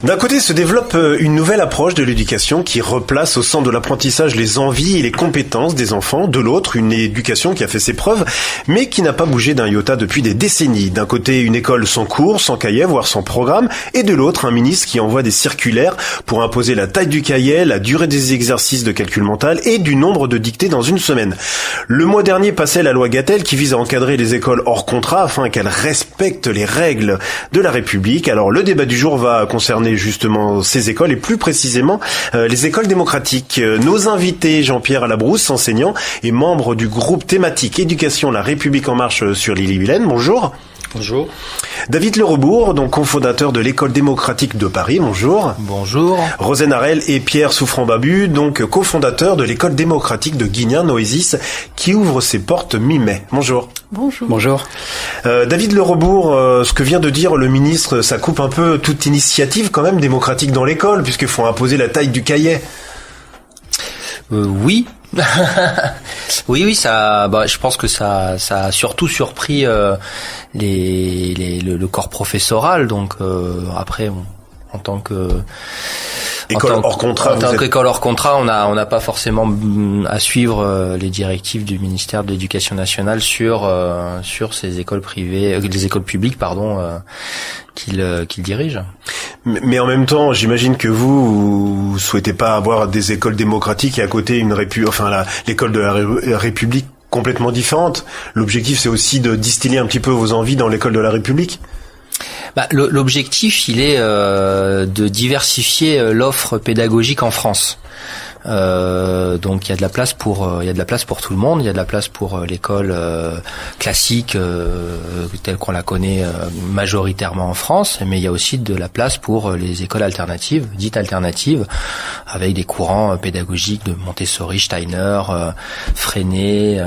D'un côté se développe une nouvelle approche de l'éducation qui replace au centre de l'apprentissage les envies et les compétences des enfants. De l'autre, une éducation qui a fait ses preuves, mais qui n'a pas bougé d'un iota depuis des décennies. D'un côté, une école sans cours, sans cahier, voire sans programme, et de l'autre, un ministre qui envoie des circulaires pour imposer la taille du cahier, la durée des exercices de calcul mental et du nombre de dictées dans une semaine. Le mois dernier passait la loi Gatel qui vise à encadrer les écoles hors contrat afin qu'elles respectent les règles de la République. Alors le débat du jour va concerner justement ces écoles et plus précisément les écoles démocratiques. Nos invités, Jean-Pierre Labrousse, enseignant et membre du groupe thématique Éducation La République en marche sur l'Ille-et-Vilaine. Bonjour. Bonjour. David Lerebourg, donc cofondateur de l'École démocratique de Paris. Bonjour. Bonjour. Rosen Harel et Pierre Souffrant-Babu, donc cofondateur de l'École démocratique de Guignan-Noésis, qui ouvre ses portes mi-mai. Bonjour. Bonjour. Bonjour. David Lerebourg, ce que vient de dire le ministre, ça coupe un peu toute initiative quand même démocratique dans l'école, puisqu'il faut imposer la taille du cahier. Oui. oui, ça. Je pense que ça a surtout surpris le corps professoral. Donc après, en tant que école hors contrat, en tant qu'école hors contrat, on n'a pas forcément à suivre les directives du ministère de l'Éducation nationale sur ces écoles privées, les écoles publiques, qu'il dirige. Mais en même temps, j'imagine que vous souhaitez pas avoir des écoles démocratiques et à côté l'école de la République complètement différente. L'objectif, c'est aussi de distiller un petit peu vos envies dans l'école de la République. L'objectif, il est de diversifier l'offre pédagogique en France. Donc il y a de la place pour tout le monde, il y a de la place pour l'école classique telle qu'on la connaît majoritairement en France, mais il y a aussi de la place pour les écoles alternatives, dites alternatives, avec des courants pédagogiques de Montessori, Steiner, Freinet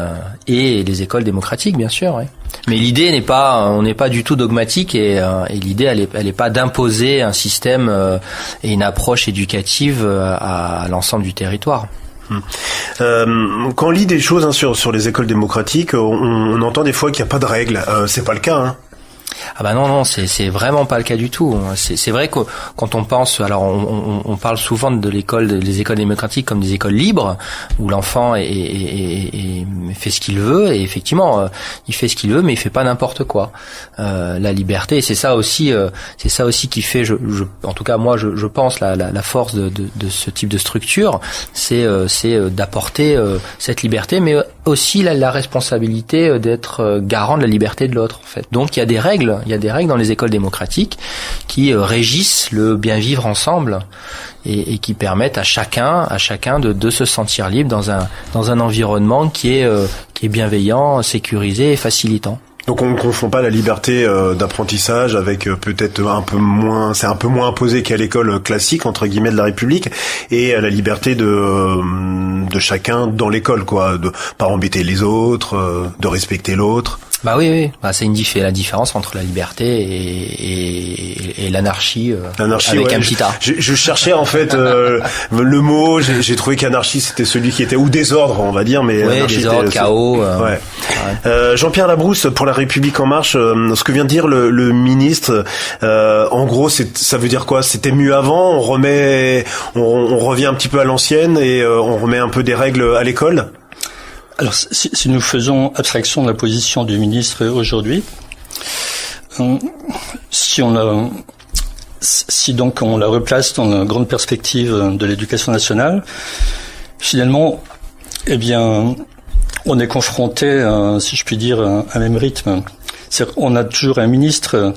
et les écoles démocratiques bien sûr. Oui. Mais l'idée on n'est pas du tout dogmatique et l'idée elle est pas d'imposer un système et une approche éducative à l'ensemble du territoire. Quand on lit des choses sur les écoles démocratiques, on entend des fois qu'il n'y a pas de règles. C'est pas le cas, hein. Ah non, c'est vraiment pas le cas du tout. C'est vrai que quand on pense, alors on parle souvent des écoles démocratiques comme des écoles libres où l'enfant fait ce qu'il veut et effectivement il fait ce qu'il veut mais il fait pas n'importe quoi. La liberté, c'est ça aussi qui fait, en tout cas moi je pense la force de ce type de structure, c'est d'apporter cette liberté mais aussi la responsabilité d'être garant de la liberté de l'autre en fait. Donc il y a des règles dans les écoles démocratiques qui régissent le bien vivre ensemble et qui permettent à chacun de se sentir libre dans un environnement qui est bienveillant, sécurisé et facilitant. Donc on ne confond pas la liberté d'apprentissage avec peut-être c'est un peu moins imposé qu'à l'école classique entre guillemets de la République et la liberté de chacun dans l'école de pas embêter les autres, de respecter l'autre. Oui. C'est la différence entre la liberté et l'anarchie. Avec un petit A. Je cherchais en fait le mot. J'ai trouvé qu'anarchie c'était celui qui était ou désordre, on va dire, mais désordre, chaos. Jean-Pierre Labrousse pour la République en marche. Ce que vient de dire le ministre, en gros, ça veut dire quoi? C'était mieux avant. On revient un petit peu à l'ancienne et on remet un peu des règles à l'école. Alors, si nous faisons abstraction de la position du ministre aujourd'hui, si donc on la replace dans la grande perspective de l'éducation nationale, finalement, on est confronté, si je puis dire, à un même rythme. C'est-à-dire qu'on a toujours un ministre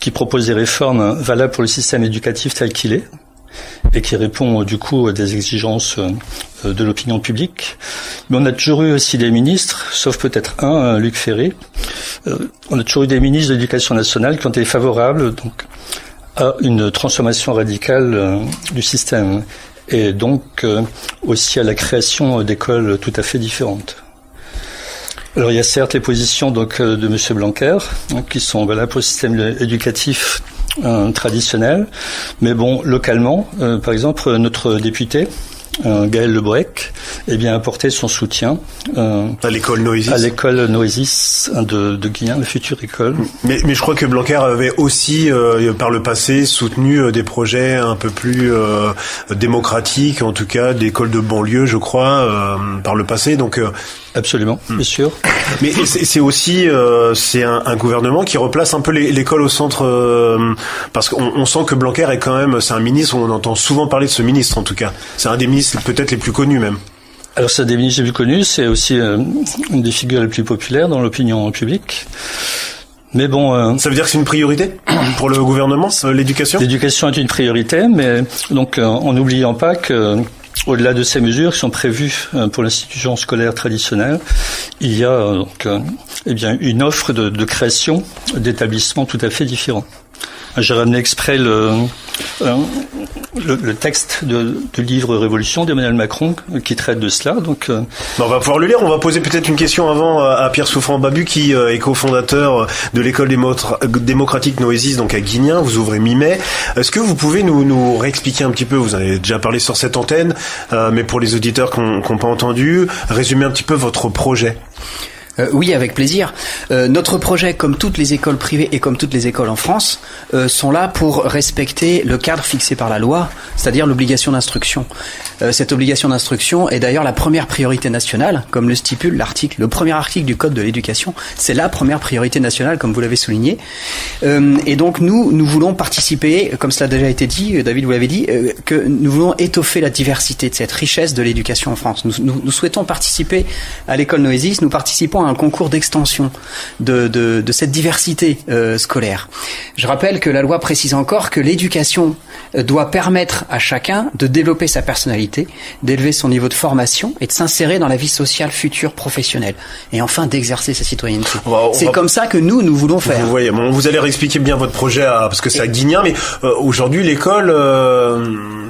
qui propose des réformes valables pour le système éducatif tel qu'il est, et qui répond du coup à des exigences de l'opinion publique. Mais on a toujours eu aussi des ministres, sauf peut-être Luc Ferry, on a toujours eu des ministres de l'Éducation nationale qui ont été favorables donc à une transformation radicale du système et donc aussi à la création d'écoles tout à fait différentes. Alors il y a certes les positions donc de M. Blanquer qui sont valables pour le système éducatif traditionnel, mais bon, localement, par exemple, notre député Gaël Lebrec, a apporté son soutien à l'école Noesis. À l'école Noesis de Guillain, la future école. Mais je crois que Blanquer avait aussi, par le passé, soutenu des projets un peu plus démocratiques, en tout cas d'écoles de banlieue, je crois, par le passé. Donc absolument, bien sûr. Mais c'est aussi c'est un gouvernement qui replace un peu l'école au centre, parce qu'on sent que Blanquer est quand même, c'est un ministre où on entend souvent parler de ce ministre, en tout cas. C'est un des ministres peut-être les plus connus même. Alors c'est un des ministres les plus connus, c'est aussi une des figures les plus populaires dans l'opinion publique. Mais bon, ça veut dire que c'est une priorité pour le gouvernement, l'éducation ? L'éducation est une priorité, mais donc en n'oubliant pas que au-delà de ces mesures qui sont prévues pour l'institution scolaire traditionnelle, il y a une offre de création d'établissements tout à fait différents. J'ai ramené exprès le texte du livre Révolution d'Emmanuel Macron qui traite de cela. Donc, on va pouvoir le lire. On va poser peut-être une question avant à Pierre Souffrant-Babu qui est cofondateur de l'école démocratique Noesis, donc à Guignin. Vous ouvrez mi-mai. Est-ce que vous pouvez nous réexpliquer un petit peu, vous en avez déjà parlé sur cette antenne, mais pour les auditeurs qui n'ont pas entendu, résumer un petit peu votre projet? Oui, avec plaisir. Notre projet, comme toutes les écoles privées et comme toutes les écoles en France, sont là pour respecter le cadre fixé par la loi, c'est-à-dire l'obligation d'instruction. Cette obligation d'instruction est d'ailleurs la première priorité nationale, comme le stipule le premier article du Code de l'éducation. C'est la première priorité nationale, comme vous l'avez souligné. Et donc nous voulons participer, comme cela a déjà été dit, David vous l'avez dit, que nous voulons étoffer la diversité de cette richesse de l'éducation en France. Nous souhaitons participer à l'école Noesis, nous participons à un concours d'extension de cette diversité scolaire. Je rappelle que la loi précise encore que l'éducation doit permettre à chacun de développer sa personnalité, d'élever son niveau de formation et de s'insérer dans la vie sociale future professionnelle. Et enfin d'exercer sa citoyenneté. C'est comme ça que nous voulons faire. Vous voyez, vous allez réexpliquer bien votre projet parce que c'est à Guignin, mais aujourd'hui l'école,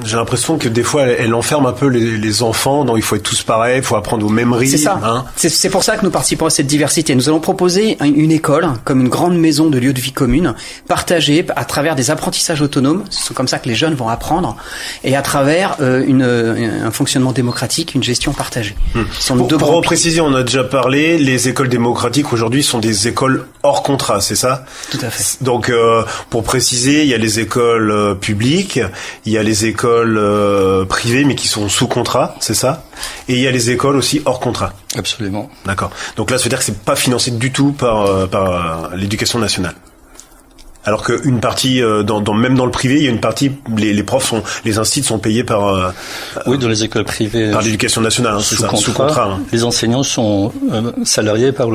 j'ai l'impression que des fois elle enferme un peu les enfants, donc il faut être tous pareils, il faut apprendre au même rythme. C'est ça. Hein. C'est pour ça que nous participons à cette diversité. Nous allons proposer une école comme une grande maison de lieux de vie commune, partagée à travers des apprentissages autonomes. C'est comme ça que les jeunes vont apprendre, et à travers un fonctionnement démocratique, une gestion partagée. Pour préciser, on a déjà parlé, les écoles démocratiques aujourd'hui sont des écoles hors contrat, c'est ça ? Tout à fait. Donc, pour préciser, il y a les écoles publiques, il y a les écoles privées, mais qui sont sous contrat, c'est ça ? Et il y a les écoles aussi hors contrat. Absolument. D'accord. Donc là, ça veut dire que c'est pas financé du tout par l'éducation nationale. Alors qu'une partie, même dans le privé, il y a une partie, les profs les instituts sont payés par. Oui, dans les écoles privées. Par l'éducation nationale, c'est ça, sous contrat. Hein. Les enseignants sont salariés par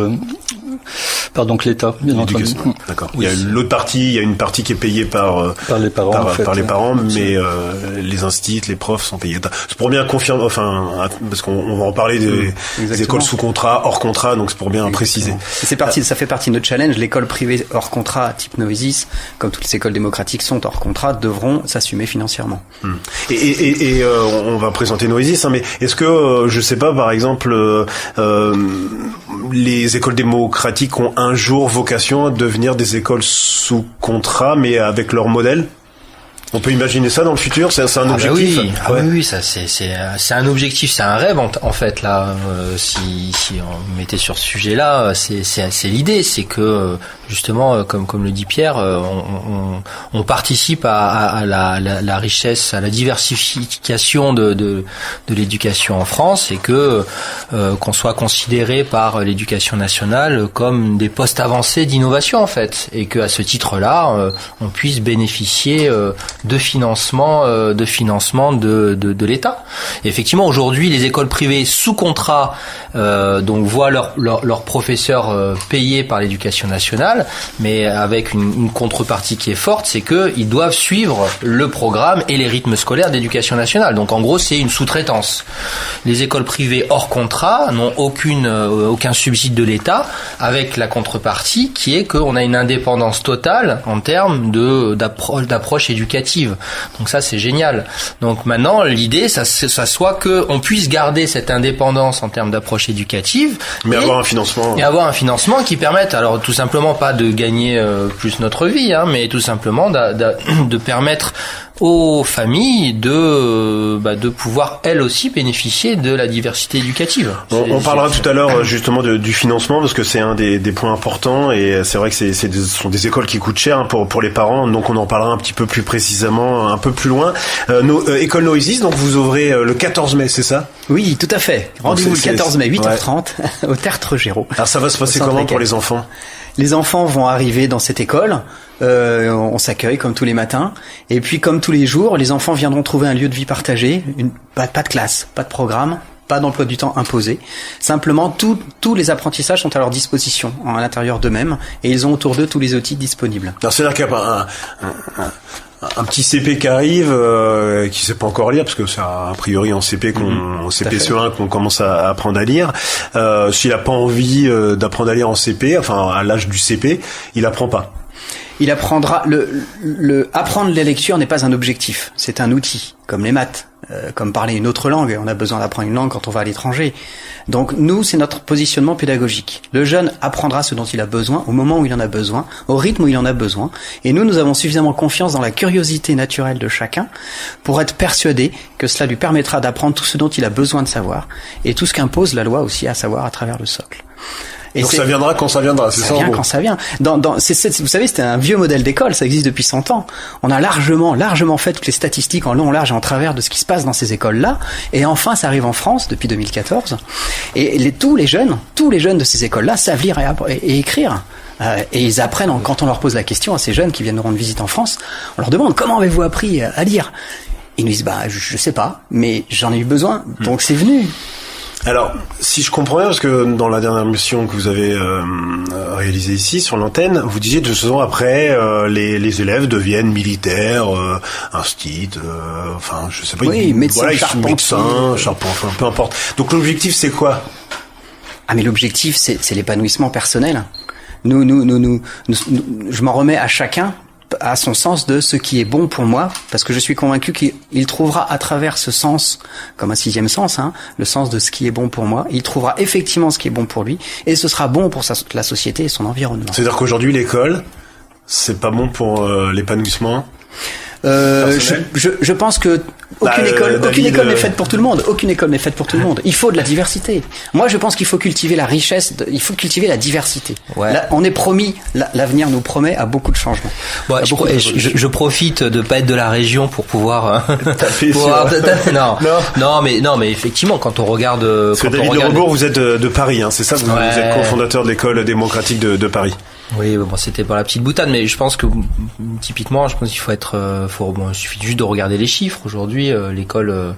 donc l'État, bien entendu. D'accord. Oui, il y a une partie qui est payée par les parents, les parents, mais les instituts, les profs sont payés. C'est pour bien confirmer, parce qu'on va en parler des écoles sous contrat, hors contrat, donc c'est pour bien préciser. Ça fait partie de notre challenge. L'école privée hors contrat, type Noesis, comme toutes les écoles démocratiques sont hors contrat, devront s'assumer financièrement. Et on va présenter Noesis, mais est-ce que, je sais pas, par exemple, les écoles démocratiques ont un jour vocation à devenir des écoles sous contrat, mais avec leur modèle? On peut imaginer ça dans le futur, c'est un objectif. Oui, ça c'est un objectif, c'est un rêve en fait là. Si on mettait sur ce sujet-là, c'est l'idée, c'est que justement, comme le dit Pierre, on participe à la richesse, à la diversification de l'éducation en France, et que qu'on soit considéré par l'éducation nationale comme des postes avancés d'innovation en fait, et que à ce titre-là, on puisse bénéficier de financement de l'État. Et effectivement, aujourd'hui, les écoles privées sous contrat donc voient leurs professeurs payés par l'éducation nationale, mais avec une contrepartie qui est forte, c'est que ils doivent suivre le programme et les rythmes scolaires d'éducation nationale. Donc en gros, c'est une sous-traitance. Les écoles privées hors contrat n'ont aucun subside de l'État, avec la contrepartie qui est qu'on a une indépendance totale en termes d'approche éducative. Donc ça, c'est génial. Donc maintenant, l'idée, ça soit que on puisse garder cette indépendance en termes d'approche éducative, mais avoir un financement. Et avoir un financement qui permette, alors tout simplement pas de gagner plus notre vie, mais tout simplement de permettre aux familles de pouvoir elles aussi bénéficier de la diversité éducative. On parlera tout à l'heure justement du financement, parce que c'est un des points importants, et c'est vrai que ce sont des écoles qui coûtent cher pour les parents, donc on en parlera un petit peu plus précisément un peu plus loin. École Noesis, donc vous ouvrez le 14 mai, c'est ça? Oui, tout à fait. Rendez-vous le 14 mai, 8h30, au Tertre Géraud. Alors ça va se passer comment pour les enfants? Les enfants vont arriver dans cette école, on s'accueille comme tous les matins, et puis comme tous les jours, les enfants viendront trouver un lieu de vie partagé, pas de classe, pas de programme, pas d'emploi du temps imposé. Simplement, tous les apprentissages sont à leur disposition, à l'intérieur d'eux-mêmes, et ils ont autour d'eux tous les outils disponibles. Alors c'est-à-dire qu'il y a un petit CP qui arrive, qui sait pas encore lire, parce que c'est a priori en CP en CP1 qu'on commence à apprendre à lire. S'il a pas envie d'apprendre à lire en CP, enfin à l'âge du CP, il apprend pas. Il apprendra apprendre les lectures n'est pas un objectif, c'est un outil, comme les maths, comme parler une autre langue. On a besoin d'apprendre une langue quand on va à l'étranger. Donc nous, c'est notre positionnement pédagogique. Le jeune apprendra ce dont il a besoin au moment où il en a besoin, au rythme où il en a besoin. Et nous avons suffisamment confiance dans la curiosité naturelle de chacun pour être persuadés que cela lui permettra d'apprendre tout ce dont il a besoin de savoir et tout ce qu'impose la loi aussi à savoir à travers le socle. Et donc ça viendra quand ça viendra, c'est ça? Ça vient quand ça vient. Vous savez, c'était un vieux modèle d'école, ça existe depuis 100 ans. On a largement fait toutes les statistiques en long, en large et en travers de ce qui se passe dans ces écoles-là. Et enfin, ça arrive en France depuis 2014. Et tous les jeunes de ces écoles-là savent lire et écrire. Et ils apprennent, quand on leur pose la question à ces jeunes qui viennent nous rendre visite en France, on leur demande comment avez-vous appris à lire? Ils nous disent je sais pas, mais j'en ai eu besoin, donc c'est venu. Alors, si je comprends bien, parce que dans la dernière mission que vous avez réalisée ici sur l'antenne, vous disiez de toute façon après les élèves deviennent militaires, instit, enfin je sais pas, médecin, charpentier, peu importe. Donc l'objectif c'est quoi? Ah mais l'objectif c'est l'épanouissement personnel. Je m'en remets à chacun à son sens de ce qui est bon pour moi, parce que je suis convaincu qu'il trouvera à travers ce sens, comme un sixième sens, le sens de ce qui est bon pour moi, il trouvera effectivement ce qui est bon pour lui, et ce sera bon pour la société et son environnement. C'est-à-dire qu'aujourd'hui l'école, c'est pas bon pour l'épanouissement? Je pense que aucune école n'est faite pour tout le monde. Aucune école n'est faite pour tout le monde. Il faut de la diversité. Moi, je pense qu'il faut cultiver la richesse. Il faut cultiver la diversité. Ouais. Là, on est promis. L'avenir nous promet à beaucoup de changements. Ouais, je profite de pas être de la région pour pouvoir. Non, mais effectivement, quand on regarde. Parce que David Lebourg, vous êtes de Paris, c'est ça? Vous êtes cofondateur de l'école démocratique de Paris. Oui, bon, c'était pour la petite boutade, mais je pense que typiquement, qu'il faut être, il suffit juste de regarder les chiffres. Aujourd'hui, l'école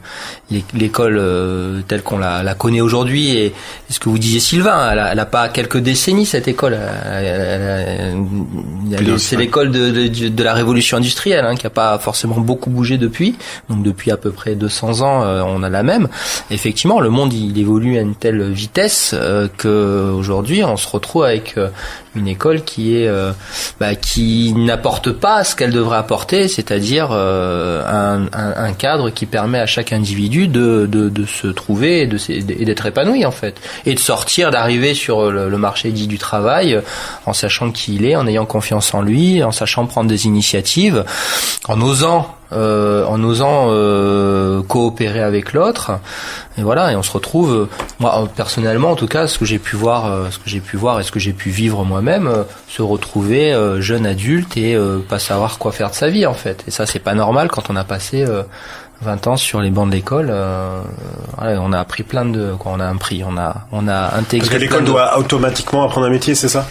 telle qu'on la connaît aujourd'hui, et ce que vous disiez, Sylvain, elle a pas quelques décennies cette école. C'est l'école de la révolution industrielle, qui a pas forcément beaucoup bougé depuis. Donc depuis à peu près 200 ans, on a la même. Effectivement, le monde il évolue à une telle vitesse que aujourd'hui, on se retrouve avec une école qui n'apporte pas ce qu'elle devrait apporter, c'est-à-dire un cadre qui permet à chaque individu de se trouver et d'être épanoui en fait, et de sortir, d'arriver sur le marché dit du travail en sachant qui il est, en ayant confiance en lui, en sachant prendre des initiatives, en osant coopérer avec l'autre, et voilà, et on se retrouve, moi personnellement en tout cas, ce que j'ai pu voir et ce que j'ai pu vivre moi-même, se retrouver jeune adulte et pas savoir quoi faire de sa vie en fait, et ça c'est pas normal quand on a passé 20 ans sur les bancs de l'école. On a appris on a intégré. Parce que l'école doit automatiquement apprendre un métier, c'est ça?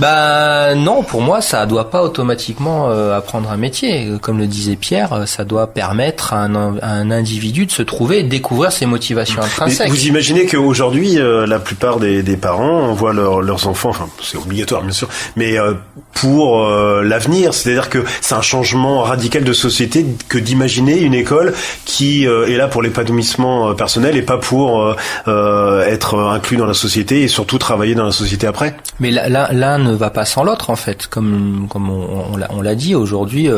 Non, pour moi, ça doit pas automatiquement apprendre un métier. Comme le disait Pierre, ça doit permettre à un individu de se trouver et de découvrir ses motivations intrinsèques. Mais vous imaginez qu'aujourd'hui, la plupart des parents envoient leurs enfants, enfin c'est obligatoire bien sûr, mais pour l'avenir, c'est-à-dire que c'est un changement radical de société que d'imaginer une école qui est là pour l'épanouissement personnel et pas pour être inclus dans la société et surtout travailler dans la société après. Mais l'un ne va pas sans l'autre en fait, comme on l'a dit aujourd'hui,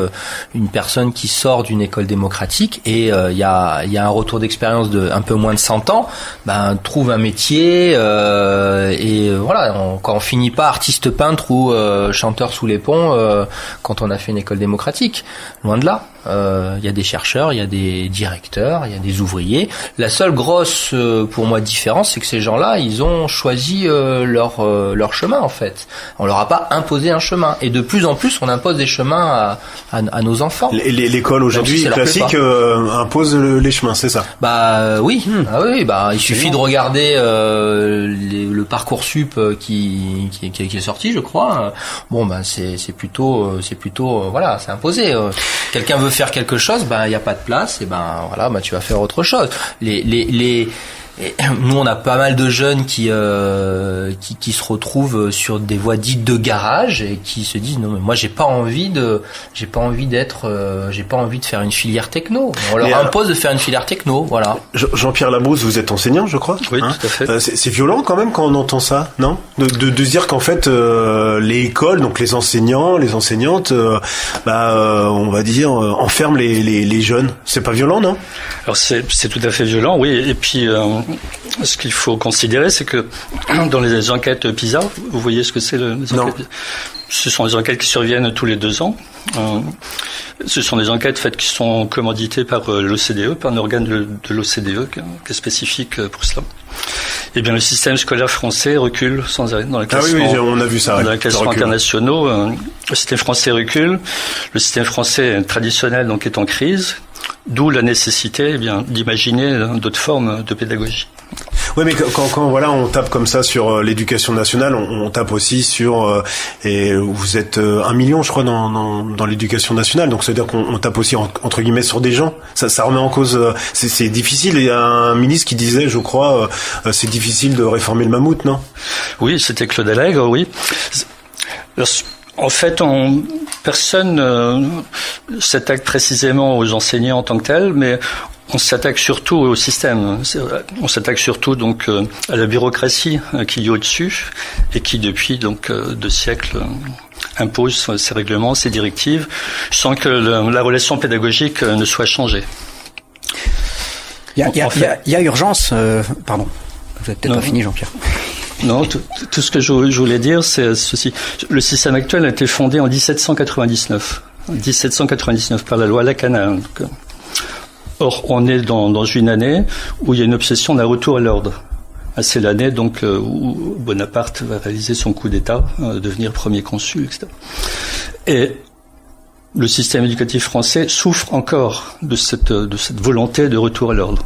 une personne qui sort d'une école démocratique et il y a un retour d'expérience de un peu moins de 100 ans, trouve un métier et voilà, quand on finit pas artiste peintre ou chanteur sous les ponts quand on a fait une école démocratique, loin de là. il y a des chercheurs, il y a des directeurs, il y a des ouvriers. La seule grosse, pour moi, différence, c'est que ces gens-là, ils ont choisi leur chemin, en fait. On leur a pas imposé un chemin. Et de plus en plus, on impose des chemins à nos enfants. L'école aujourd'hui classique impose les chemins, c'est ça? Oui. Il suffit de regarder le Parcoursup qui est sorti, je crois. C'est plutôt voilà, c'est imposé. Quelqu'un veut faire quelque chose, il y a pas de place, et tu vas faire autre chose. Nous, on a pas mal de jeunes qui se retrouvent sur des voies dites de garage et qui se disent non mais moi j'ai pas envie de faire une filière techno. On leur impose de faire une filière techno, voilà. Jean-Pierre Labrousse, vous êtes enseignant, je crois. Oui, tout à fait. C'est violent quand même quand on entend ça, non? De se dire qu'en fait les écoles, donc les enseignants, les enseignantes, on va dire enferment les jeunes. C'est pas violent, non? Alors c'est tout à fait violent, oui. Et puis ce qu'il faut considérer, c'est que dans les enquêtes PISA, vous voyez ce que c'est les enquêtes PISA ? Ce sont des enquêtes qui surviennent tous les 2 ans. Ce sont des enquêtes qui sont commanditées par l'OCDE, par un organe de l'OCDE qui est spécifique pour cela. Eh bien, le système scolaire français recule sans arrêt dans les classements. Ah oui, on a vu ça. Dans les classements internationaux, le système français recule. Le système français traditionnel donc est en crise. D'où la nécessité, d'imaginer d'autres formes de pédagogie. Oui, mais quand voilà, on tape comme ça sur l'éducation nationale, on tape aussi sur et vous êtes 1 million, je crois, dans l'éducation nationale. Donc, ça veut dire qu'on tape aussi entre guillemets sur des gens. Ça remet en cause. C'est difficile. Il y a un ministre qui disait, je crois, c'est difficile de réformer le mammouth, non? Oui, c'était Claude Allègre. Oui. En fait, personne s'attaque précisément aux enseignants en tant que tels, mais on s'attaque surtout au système. On s'attaque surtout donc à la bureaucratie qui est au-dessus et qui depuis 2 siècles impose ses règlements, ses directives, sans que la relation pédagogique ne soit changée. Il y a urgence. Pardon, vous n'avez peut-être pas fini, Jean-Pierre. Non, tout ce que je voulais dire, c'est ceci. Le système actuel a été fondé en 1799 par la loi Lacanal. Or, on est dans une année où il y a une obsession d'un retour à l'ordre. C'est l'année où Bonaparte va réaliser son coup d'État, devenir premier consul, etc. Et le système éducatif français souffre encore de cette volonté de retour à l'ordre.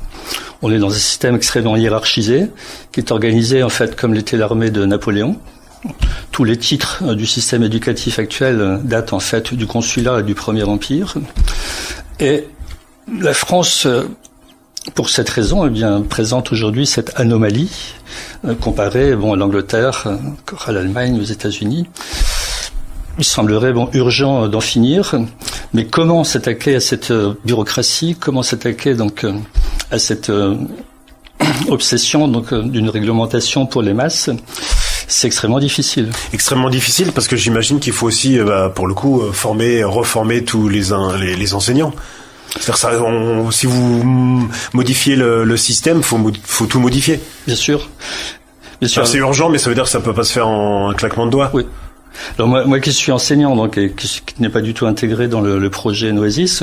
On est dans un système extrêmement hiérarchisé, qui est organisé en fait comme l'était l'armée de Napoléon. Tous les titres du système éducatif actuel datent en fait du consulat et du Premier Empire. Et la France, pour cette raison, présente aujourd'hui cette anomalie comparée à l'Angleterre, à l'Allemagne, aux États-Unis. Il semblerait urgent d'en finir, mais comment s'attaquer à cette bureaucratie, comment s'attaquer à cette obsession d'une réglementation pour les masses? C'est extrêmement difficile. Extrêmement difficile parce que j'imagine qu'il faut aussi, pour le coup, reformer tous les enseignants. C'est-à-dire si vous modifiez le système, faut tout modifier. Bien sûr. C'est urgent, mais ça veut dire que ça peut pas se faire en un claquement de doigts. Oui. Alors moi qui suis enseignant, et qui n'est pas du tout intégré dans le projet Noesis,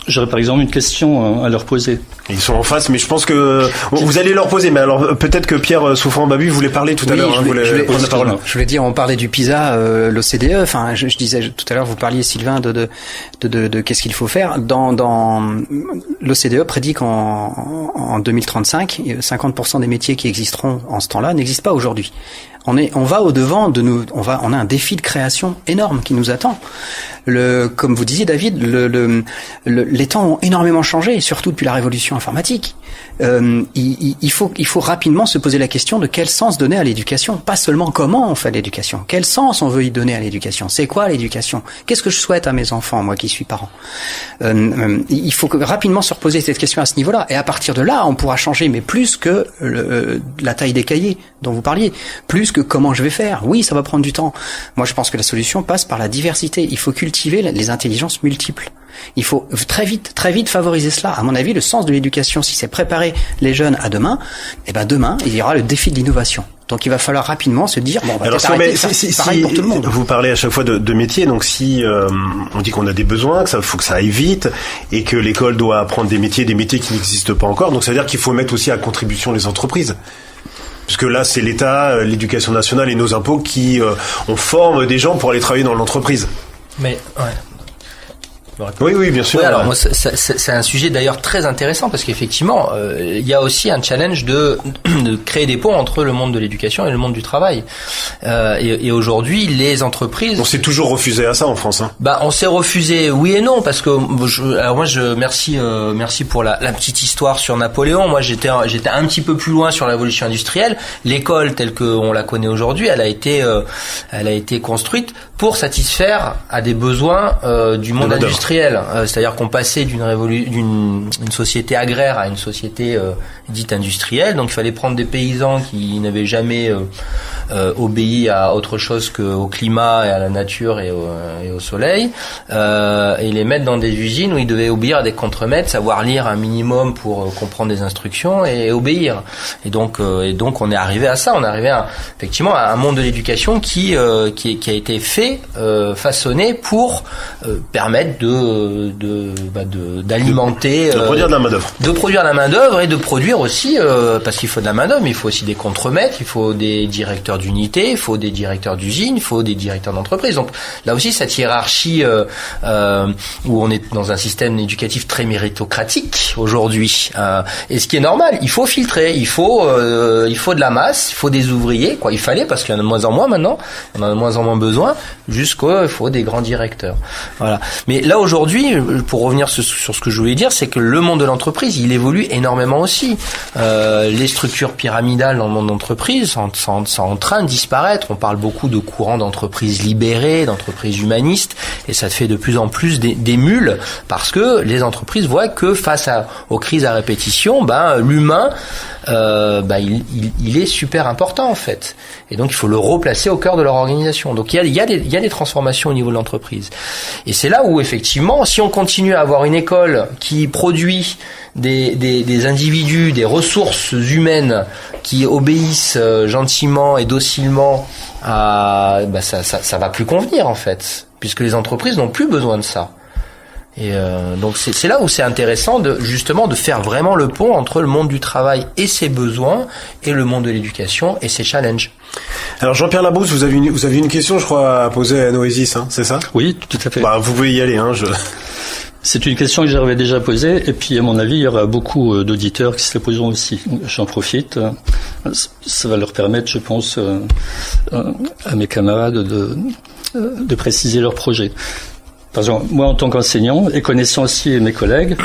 j'aurais par exemple une question à leur poser. Ils sont en face, mais je pense que vous allez leur poser. Mais alors peut-être que Pierre Souffrant-Babu voulait parler tout à l'heure. Je voulais dire, on parlait du PISA, l'OCDE. Enfin, je disais tout à l'heure, vous parliez, Sylvain, de qu'est-ce qu'il faut faire. Dans l'OCDE prédit qu'en 2035, 50% des métiers qui existeront en ce temps-là n'existent pas aujourd'hui. On va au-devant de nous, on a un défi de création énorme qui nous attend. Comme vous disiez, David, les temps ont énormément changé, surtout depuis la révolution informatique. Il faut rapidement se poser la question de quel sens donner à l'éducation, pas seulement comment on fait l'éducation, quel sens on veut y donner à l'éducation, c'est quoi l'éducation, qu'est-ce que je souhaite à mes enfants, moi qui suis parent. Il faut rapidement se reposer cette question à ce niveau-là, et à partir de là, on pourra changer, mais plus que la taille des cahiers dont vous parliez, plus que comment je vais faire. Oui, ça va prendre du temps. Moi, je pense que la solution passe par la diversité. Il faut cultiver les intelligences multiples. Il faut très vite favoriser cela. À mon avis, le sens de l'éducation, si c'est préparer les jeunes à demain, demain, il y aura le défi de l'innovation. Donc il va falloir rapidement se dire, bon, on va alors, peut-être arrêter de faire pareil pour tout le monde. Vous parlez à chaque fois de métiers, donc si on dit qu'on a des besoins, que ça faut que ça aille vite, et que l'école doit apprendre des métiers qui n'existent pas encore, donc ça veut dire qu'il faut mettre aussi à contribution les entreprises. Puisque là, c'est l'État, l'éducation nationale et nos impôts qui on forme des gens pour aller travailler dans l'entreprise. Mais ouais. Oui, bien sûr. Oui, alors moi, c'est un sujet d'ailleurs très intéressant parce qu'effectivement, il y a aussi un challenge de créer des ponts entre le monde de l'éducation et le monde du travail. Et aujourd'hui, les entreprises. On s'est toujours refusé à ça en France. Hein. On s'est refusé, oui et non, parce que merci pour la petite histoire sur Napoléon. Moi, j'étais un petit peu plus loin sur la révolution industrielle. L'école telle qu'on la connaît aujourd'hui, elle a été construite pour satisfaire à des besoins du monde industriel. C'est-à-dire qu'on passait d'une société agraire à une société dite industrielle. Donc il fallait prendre des paysans qui n'avaient jamais obéi à autre chose qu'au climat et à la nature et au soleil, et les mettre dans des usines où ils devaient obéir à des contremaîtres, savoir lire un minimum pour comprendre des instructions et obéir. Et donc on est arrivé à ça. On est arrivé effectivement à un monde de l'éducation qui a été fait, façonné pour permettre d'alimenter, de produire de la main-d'œuvre. De produire de la main-d'œuvre et de produire aussi, parce qu'il faut de la main-d'œuvre, mais il faut aussi des contremaîtres, il faut des directeurs d'unité, il faut des directeurs d'usine, il faut des directeurs d'entreprise. Donc là aussi, cette hiérarchie où on est dans un système éducatif très méritocratique aujourd'hui, et ce qui est normal, il faut filtrer, il faut de la masse, il faut des ouvriers, quoi. Il fallait, parce qu'il y en a de moins en moins maintenant, on en a de moins en moins besoin, jusqu'au il faut des grands directeurs. Voilà. Mais là aujourd'hui, pour revenir sur ce que je voulais dire, c'est que le monde de l'entreprise, il évolue énormément aussi. Les structures pyramidales dans le monde d'entreprise sont en train de disparaître. On parle beaucoup de courants d'entreprises libérées, d'entreprises humanistes, et ça fait de plus en plus des mules, parce que les entreprises voient que face aux crises à répétition, l'humain, il est super important en fait. Et donc il faut le replacer au cœur de leur organisation. Donc il y a des transformations au niveau de l'entreprise. Et c'est là où effectivement, si on continue à avoir une école qui produit des individus, des ressources humaines qui obéissent gentiment et docilement, ça va plus convenir en fait, puisque les entreprises n'ont plus besoin de ça. Et donc c'est là où c'est intéressant de faire vraiment le pont entre le monde du travail et ses besoins et le monde de l'éducation et ses challenges. Alors Jean-Pierre Labrousse, vous avez une question, je crois, à poser à Noésis, hein, c'est ça ? Oui, tout à fait. Vous pouvez y aller, hein. C'est une question que j'avais déjà posée, et puis à mon avis, il y aura beaucoup d'auditeurs qui se la poseront aussi. J'en profite. Ça va leur permettre, je pense, à mes camarades de préciser leur projet. Par exemple, moi, en tant qu'enseignant, et connaissant aussi mes collègues,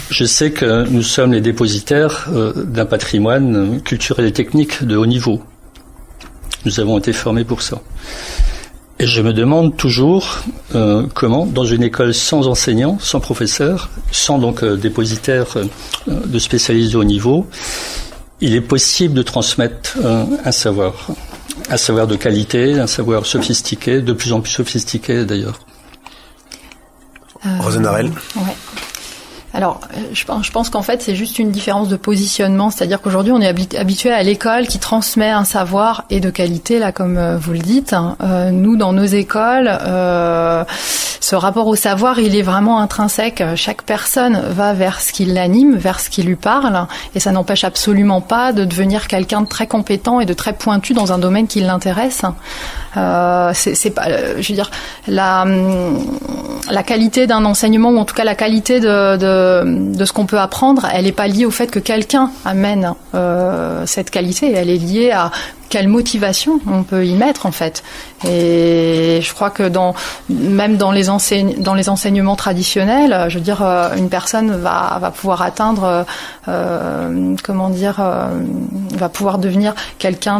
je sais que nous sommes les dépositaires d'un patrimoine culturel et technique de haut niveau. Nous avons été formés pour ça. Et je me demande toujours comment, dans une école sans enseignants, sans professeurs, sans donc dépositaires de spécialistes de haut niveau, il est possible de transmettre un savoir de qualité, un savoir sophistiqué, de plus en plus sophistiqué d'ailleurs. Rosenarel. Ouais. Alors, je pense qu'en fait, c'est juste une différence de positionnement. C'est-à-dire qu'aujourd'hui, on est habitué à l'école qui transmet un savoir et de qualité, là, comme vous le dites. Nous, dans nos écoles, ce rapport au savoir, il est vraiment intrinsèque. Chaque personne va vers ce qui l'anime, vers ce qui lui parle. Et ça n'empêche absolument pas de devenir quelqu'un de très compétent et de très pointu dans un domaine qui l'intéresse. C'est pas, je veux dire, la qualité d'un enseignement, ou en tout cas la qualité de ce qu'on peut apprendre, elle n'est pas liée au fait que quelqu'un amène cette qualité, elle est liée à quelle motivation on peut y mettre en fait. Et je crois que même dans les enseignements traditionnels, je veux dire, une personne va pouvoir atteindre, va pouvoir devenir quelqu'un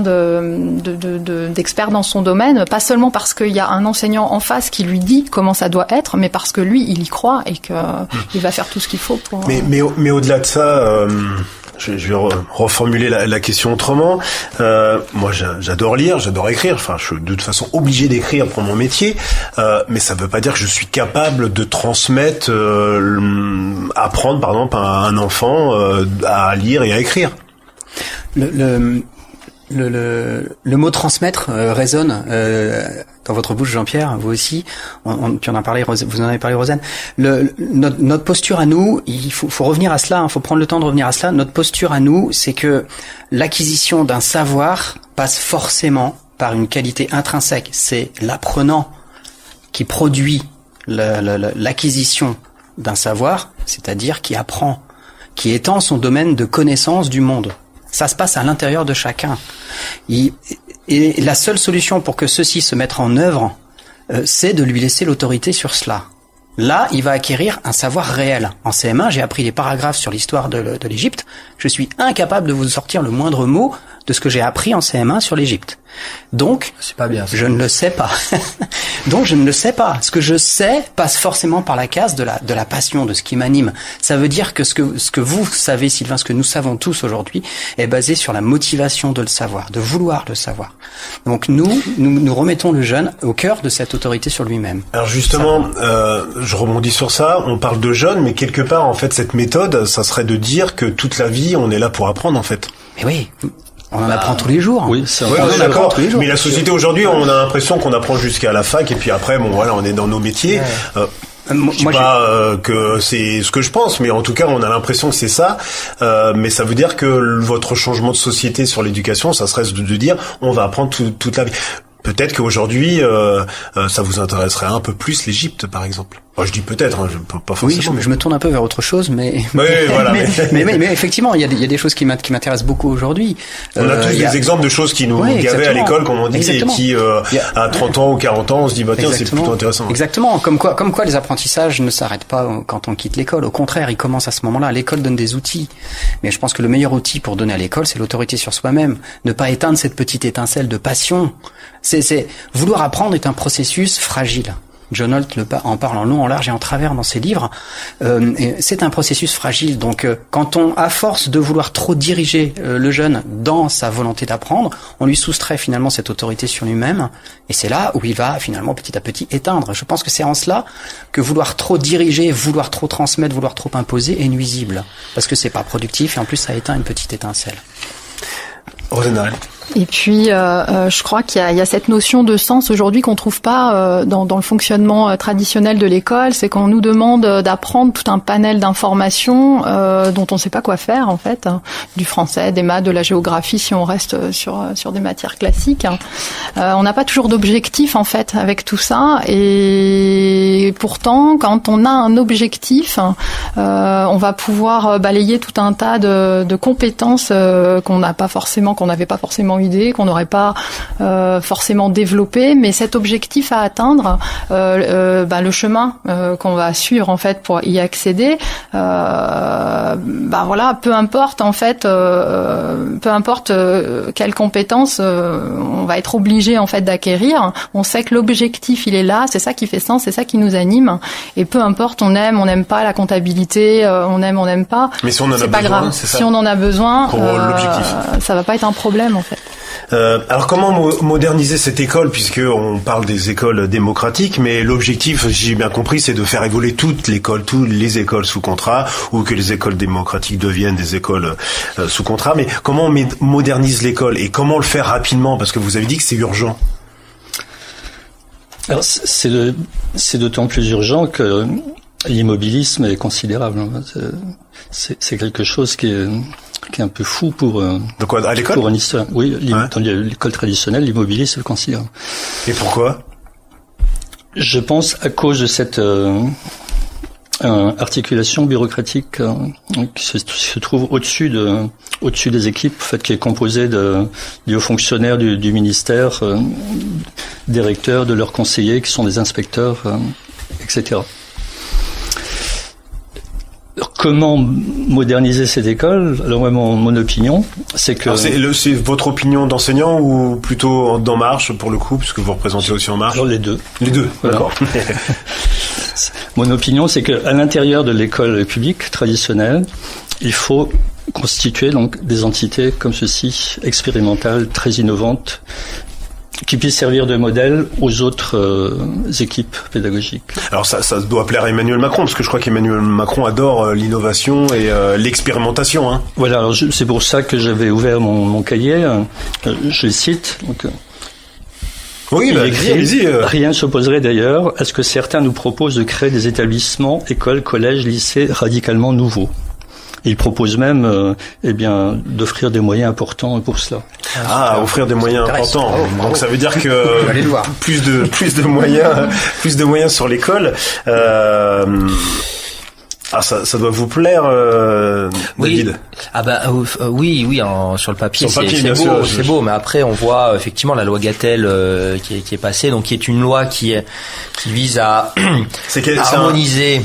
d'expert dans son domaine, pas seulement parce qu'il y a un enseignant en face qui lui dit comment ça doit être, mais parce que lui, il y croit et qu'il va faire tout ce qu'il faut pour... Mais au-delà de ça... Je vais reformuler la question autrement. Moi, j'adore lire, j'adore écrire. Enfin, je suis de toute façon obligé d'écrire pour mon métier, mais ça ne veut pas dire que je suis capable de transmettre, apprendre par exemple à un enfant à lire et à écrire. Le mot transmettre résonne dans votre bouche, Jean-Pierre, vous aussi. Puis vous en avez parlé, Rosanne. Notre posture à nous, il faut revenir à cela. Faut prendre le temps de revenir à cela. Notre posture à nous, c'est que l'acquisition d'un savoir passe forcément par une qualité intrinsèque. C'est l'apprenant qui produit l'acquisition d'un savoir, c'est-à-dire qui apprend, qui étend son domaine de connaissance du monde. Ça se passe à l'intérieur de chacun. Et la seule solution pour que ceci se mette en œuvre, c'est de lui laisser l'autorité sur cela. Là, il va acquérir un savoir réel. En CM1, j'ai appris des paragraphes sur l'histoire de l'Égypte. Je suis incapable de vous sortir le moindre mot de ce que j'ai appris en CM1 sur l'Égypte. Donc, c'est pas bien, je ne le sais pas. Donc, je ne le sais pas. Ce que je sais passe forcément par la case de la passion, de ce qui m'anime. Ça veut dire que ce que vous savez, Sylvain, ce que nous savons tous aujourd'hui, est basé sur la motivation de le savoir, de vouloir le savoir. Donc, nous remettons le jeune au cœur de cette autorité sur lui-même. Alors justement, je rebondis sur ça. On parle de jeune, mais quelque part, en fait, cette méthode, ça serait de dire que toute la vie, on est là pour apprendre, en fait. Mais oui. On en apprend tous les jours. Oui, c'est on est d'accord. Mais la société aujourd'hui, on a l'impression qu'on apprend jusqu'à la fac et puis après, bon voilà, on est dans nos métiers. Je sais pas que c'est ce que je pense, mais en tout cas, on a l'impression que c'est ça. Mais ça veut dire que votre changement de société sur l'éducation, ça serait de dire, on va apprendre toute la vie. Peut-être qu'aujourd'hui, ça vous intéresserait un peu plus l'Égypte, par exemple. Enfin, je dis peut-être, hein, pas forcément. Oui, je me tourne un peu vers autre chose, mais voilà, mais effectivement, il y a des choses qui m'intéressent beaucoup aujourd'hui. On a tous des exemples de choses qui nous gavaient à l'école, comme on dit, exactement. Et qui à 30 ans ou 40 ans, on se dit bah tiens, c'est plutôt intéressant. Exactement, comme quoi les apprentissages ne s'arrêtent pas quand on quitte l'école. Au contraire, ils commencent à ce moment-là. L'école donne des outils, mais je pense que le meilleur outil pour donner à l'école, c'est l'autorité sur soi-même. Ne pas éteindre cette petite étincelle de passion. C'est vouloir apprendre est un processus fragile. John Holt en parle en long, en large et en travers dans ses livres. C'est un processus fragile. Donc, quand à force de vouloir trop diriger le jeune dans sa volonté d'apprendre, on lui soustrait finalement cette autorité sur lui-même. Et c'est là où il va finalement petit à petit éteindre. Je pense que c'est en cela que vouloir trop diriger, vouloir trop transmettre, vouloir trop imposer est nuisible. Parce que c'est pas productif et en plus ça éteint une petite étincelle. Rosanne. Et puis, je crois qu'il y a cette notion de sens aujourd'hui qu'on trouve pas dans le fonctionnement traditionnel de l'école. C'est qu'on nous demande d'apprendre tout un panel d'informations dont on ne sait pas quoi faire en fait, hein, du français, des maths, de la géographie si on reste sur des matières classiques. On n'a pas toujours d'objectif en fait avec tout ça. Et pourtant, quand on a un objectif, on va pouvoir balayer tout un tas de compétences qu'on n'avait pas forcément idée, qu'on n'aurait pas forcément développé, mais cet objectif à atteindre, le chemin qu'on va suivre en fait pour y accéder, peu importe en fait, quelles compétences on va être obligé en fait d'acquérir, on sait que l'objectif il est là, c'est ça qui fait sens, c'est ça qui nous anime, et peu importe on n'aime pas la comptabilité, on n'aime pas, mais si on en a c'est pas besoin, grave. c'est ça. Si on en a besoin, pour l'objectif, ça va pas être un problème en fait. Alors comment moderniser cette école, puisque on parle des écoles démocratiques, mais l'objectif, si j'ai bien compris, c'est de faire évoluer toutes les écoles sous contrat, ou que les écoles démocratiques deviennent des écoles sous contrat. Mais comment on modernise l'école et comment le faire rapidement, parce que vous avez dit que c'est urgent. Alors c'est d'autant plus urgent que l'immobilisme est considérable. C'est quelque chose qui est un peu fou pour de quoi, à l'école, pour un histoire. Oui, dans l'école traditionnelle, l'immobilisme est considérable. Et pourquoi? Je pense à cause de cette articulation bureaucratique qui se trouve au-dessus des équipes, en fait, qui est composée des hauts fonctionnaires du ministère, des recteurs, de leurs conseillers qui sont des inspecteurs, etc. Comment moderniser cette école? Alors moi, mon opinion, c'est que... C'est votre opinion d'enseignant ou plutôt d'En Marche, pour le coup, puisque vous représentez aussi En Marche? Alors les deux. Les deux, voilà. D'accord. Mon opinion, c'est qu'à l'intérieur de l'école publique traditionnelle, il faut constituer donc des entités comme ceci, expérimentales, très innovantes, qui puisse servir de modèle aux autres équipes pédagogiques. Alors ça doit plaire à Emmanuel Macron, parce que je crois qu'Emmanuel Macron adore l'innovation et l'expérimentation. Hein. Voilà, alors c'est pour ça que j'avais ouvert mon cahier. Je le cite. Donc, oui, allez-y. Rien ne s'opposerait d'ailleurs à ce que certains nous proposent de créer des établissements, écoles, collèges, lycées radicalement nouveaux. Il propose même, d'offrir des moyens importants pour cela. Offrir des moyens importants. Donc ça veut dire que plus de moyens sur l'école. Ça doit vous plaire, David. Oui. Sur le papier, c'est beau. Mais après, on voit effectivement la loi Gatel qui est passée, donc qui est une loi qui vise à harmoniser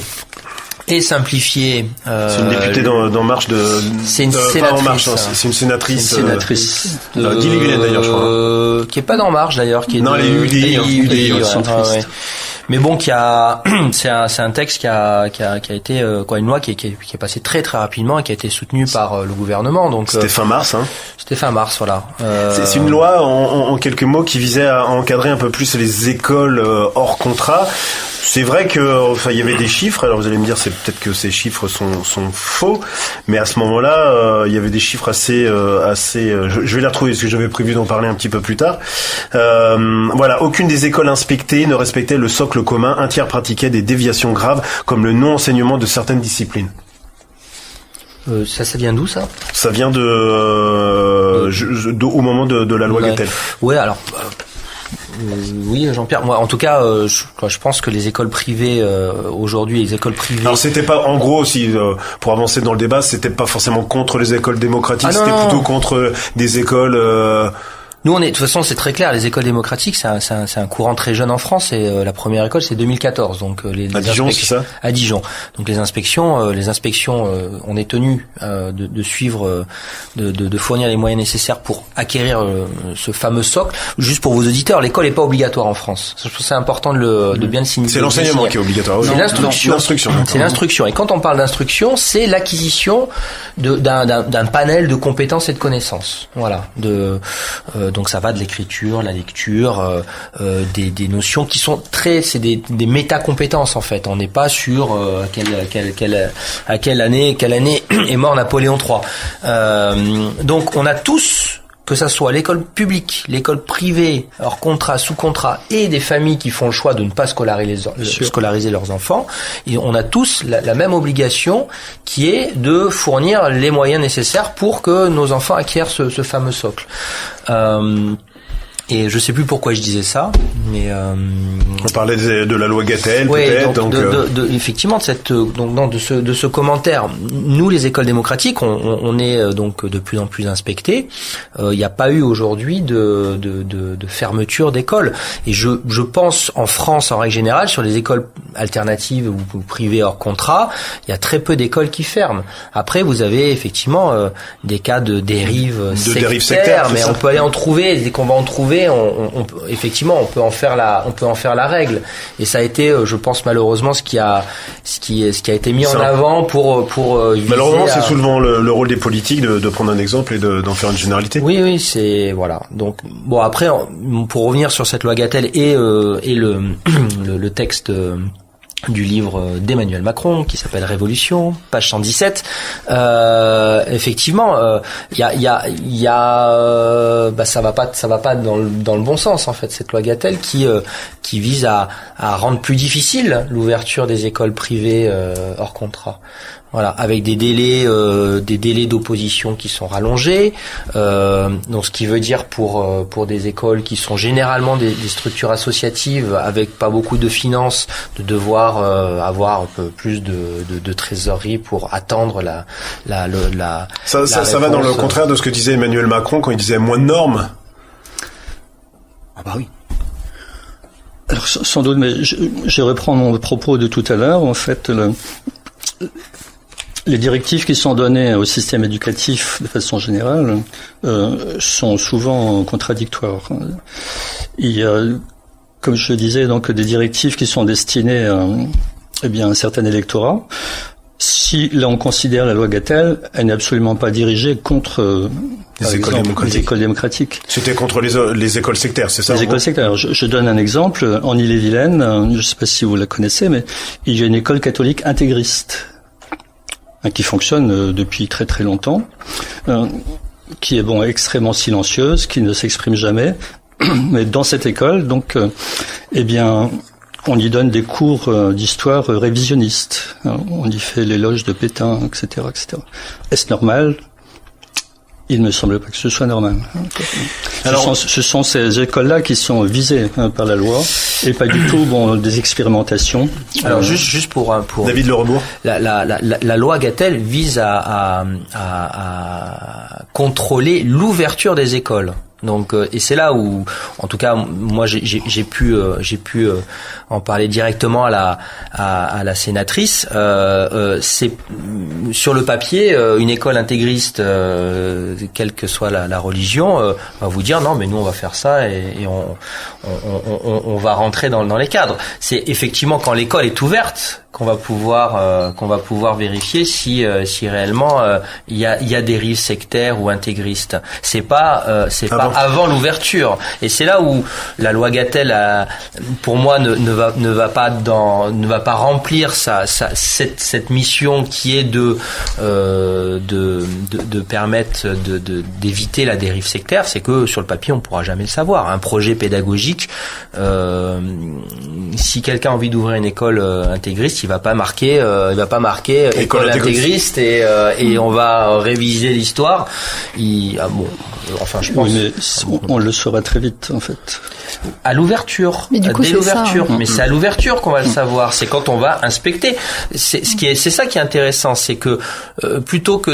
et simplifier. C'est une députée d'En Marche c'est une sénatrice. C'est une sénatrice. D'Ille-et-Vilaine d'ailleurs, je crois. Qui est pas d'En Marche d'ailleurs, qui est UDI. Mais bon, c'est un texte qui a été une loi qui est passée très très rapidement et qui a été soutenue par le gouvernement. Donc c'était fin mars. C'était fin mars, voilà. C'est une loi en quelques mots qui visait à encadrer un peu plus les écoles hors contrat. C'est vrai que il y avait des chiffres. Alors vous allez me dire, c'est peut-être que ces chiffres sont faux, mais à ce moment-là, il y avait des chiffres assez. Je vais les retrouver parce que j'avais prévu d'en parler un petit peu plus tard. Aucune des écoles inspectées ne respectait le socle commun. Un tiers pratiquait des déviations graves, comme le non-enseignement de certaines disciplines. Ça vient d'où ça ? Ça vient au moment de la loi Gatel. Ouais, alors. Oui, Jean-Pierre. Moi, en tout cas, je pense que les écoles privées aujourd'hui, les écoles privées. Alors, c'était pas, en gros, pour avancer dans le débat, c'était pas forcément contre les écoles démocratiques, c'était plutôt contre des écoles. Nous, de toute façon, c'est très clair. Les écoles démocratiques, c'est un courant très jeune en France. Et la première école, c'est 2014. Donc à Dijon, c'est ça ? À Dijon. Donc les inspections, on est tenu de suivre, de fournir les moyens nécessaires pour acquérir ce fameux socle. Juste pour vos auditeurs, l'école n'est pas obligatoire en France. Je trouve que c'est important de bien le signifier. C'est l'enseignement qui est obligatoire. C'est l'instruction. C'est l'instruction. Et quand on parle d'instruction, c'est l'acquisition d'un panel de compétences et de connaissances. Voilà. Donc ça va de l'écriture, la lecture, des notions qui sont c'est des métacompétences en fait. On n'est pas sur à quelle année est mort Napoléon III. Donc on a tous, que ça soit l'école publique, l'école privée, hors contrat, sous contrat, et des familles qui font le choix de ne pas scolariser leurs enfants, et on a tous la même obligation qui est de fournir les moyens nécessaires pour que nos enfants acquièrent ce fameux socle. Et je sais plus pourquoi je disais ça, mais on parlait de la loi Gatel, peut-être. Donc effectivement de ce commentaire. Nous, les écoles démocratiques, on est donc de plus en plus inspectés. Il n'y a pas eu aujourd'hui de fermeture d'écoles. Et je pense en France en règle générale sur les écoles alternatives ou privées hors contrat, il y a très peu d'écoles qui ferment. Après, vous avez effectivement des cas de dérives sectaires, mais on peut aller en trouver. Dès qu'on va en trouver, on peut en faire la règle. Et ça a été, je pense malheureusement, ce qui a été mis en avant pour malheureusement, c'est souvent le rôle des politiques de prendre un exemple et d'en faire une généralité. Oui, c'est voilà. Donc bon, après, pour revenir sur cette loi Gatel et le texte du livre d'Emmanuel Macron qui s'appelle Révolution, page 117. Effectivement, ça va pas dans le bon sens en fait, cette loi Gatel qui vise à rendre plus difficile l'ouverture des écoles privées hors contrat. Voilà, avec des délais d'opposition qui sont rallongés. Donc, ce qui veut dire pour des écoles qui sont généralement des structures associatives avec pas beaucoup de finances, de devoir avoir un peu plus de trésorerie pour attendre ça va dans le contraire de ce que disait Emmanuel Macron quand il disait moins de normes. Ah bah oui. Alors sans doute, mais je reprends mon propos de tout à l'heure. En fait, les directives qui sont données au système éducatif de façon générale sont souvent contradictoires. Il y a, comme je le disais, donc des directives qui sont destinées à un certain électorat. Si là on considère la loi Gattel, elle n'est absolument pas dirigée contre les écoles démocratiques. C'était contre les écoles sectaires, c'est ça? Les écoles sectaires. Alors, je donne un exemple. En Ille-et-Vilaine, je ne sais pas si vous la connaissez, mais il y a une école catholique intégriste qui fonctionne depuis très très longtemps, qui est extrêmement silencieuse, qui ne s'exprime jamais. Mais dans cette école, donc, on y donne des cours d'histoire révisionnistes. On y fait l'éloge de Pétain, etc., etc. Est-ce normal? Il ne me semble pas que ce soit normal. Alors, ce sont ces écoles-là qui sont visées par la loi et pas du tout des expérimentations. Alors juste pour David Le Rebourg. La loi Gattel vise à contrôler l'ouverture des écoles. Donc et c'est là où, en tout cas, moi j'ai pu en parler directement à la sénatrice. C'est sur le papier une école intégriste, quelle que soit la religion, va vous dire non mais nous on va faire ça et on va rentrer dans les cadres. C'est effectivement quand l'école est ouverte qu'on va pouvoir vérifier si réellement il y a dérives sectaires ou intégristes. C'est pas avant l'ouverture. Et c'est là où la loi Gattel pour moi ne va pas remplir cette mission qui est de permettre d'éviter la dérive sectaire. C'est que sur le papier on pourra jamais le savoir. Un projet pédagogique, si quelqu'un a envie d'ouvrir une école intégriste, il va pas marquer école intégriste et on va réviser l'histoire. Je pense. Oui, mais on le saura très vite en fait. À l'ouverture. Mais du coup, dès l'ouverture. Mais c'est à l'ouverture qu'on va le savoir. C'est quand on va inspecter. C'est ça qui est intéressant, c'est que plutôt que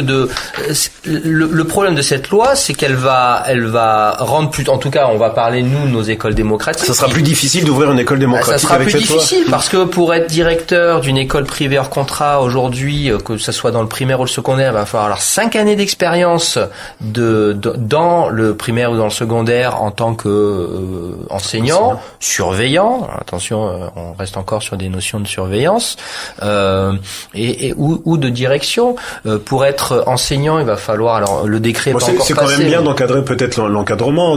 le problème de cette loi, c'est qu'elle va rendre plus. En tout cas, on va parler nous de nos écoles démocratiques. Ça sera plus difficile d'ouvrir une école démocratique avec cette loi. Ça sera plus difficile parce que pour être directeur d'une école privée hors contrat aujourd'hui, que ça soit dans le primaire ou le secondaire, il va falloir alors 5 années d'expérience dans le primaire ou dans le secondaire en tant que enseignant, surveillant. Attention, on reste encore sur des notions de surveillance ou de direction. Pour être enseignant, il va falloir alors le décret. C'est quand même bien d'encadrer peut-être l'encadrement